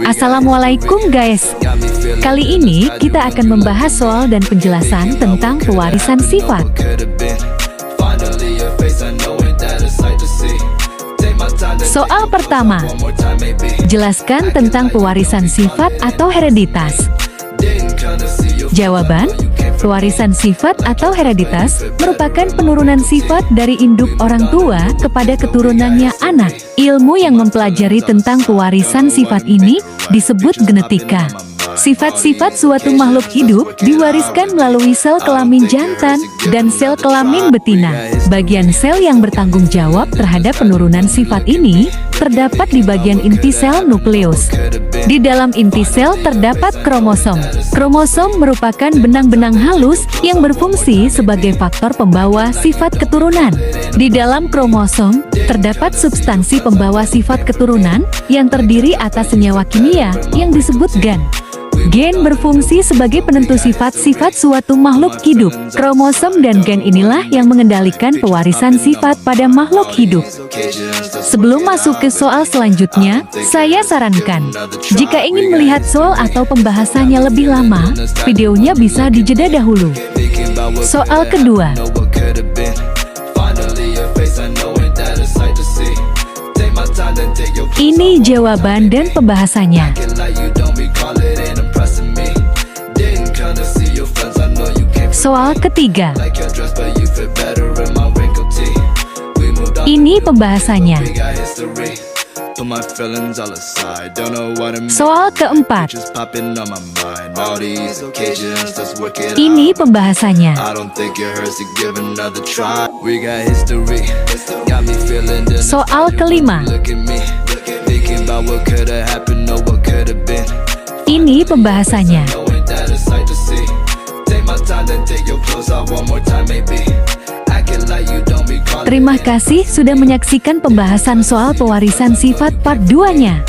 Assalamualaikum guys. Kali ini kita akan membahas soal dan penjelasan tentang pewarisan sifat. Soal pertama, jelaskan tentang pewarisan sifat atau hereditas. Jawaban, pewarisan sifat atau hereditas merupakan penurunan sifat dari induk orang tua kepada keturunannya anak. Ilmu yang mempelajari tentang pewarisan sifat ini disebut genetika. Sifat-sifat suatu makhluk hidup diwariskan melalui sel kelamin jantan dan sel kelamin betina. Bagian sel yang bertanggung jawab terhadap penurunan sifat ini terdapat di bagian inti sel nukleus. Di dalam inti sel terdapat kromosom. Kromosom merupakan benang-benang halus yang berfungsi sebagai faktor pembawa sifat keturunan. Di dalam kromosom terdapat substansi pembawa sifat keturunan yang terdiri atas senyawa kimia yang disebut gen. Gen berfungsi sebagai penentu sifat-sifat suatu makhluk hidup. Kromosom dan gen inilah yang mengendalikan pewarisan sifat pada makhluk hidup. Sebelum masuk ke soal selanjutnya, saya sarankan, jika ingin melihat soal atau pembahasannya lebih lama, videonya bisa dijeda dahulu. Soal kedua. Ini jawaban dan pembahasannya. Soal ketiga. Ini pembahasannya. Soal keempat. Ini pembahasannya. Soal kelima. Ini pembahasannya. Terima kasih sudah menyaksikan pembahasan soal pewarisan sifat part 2-nya.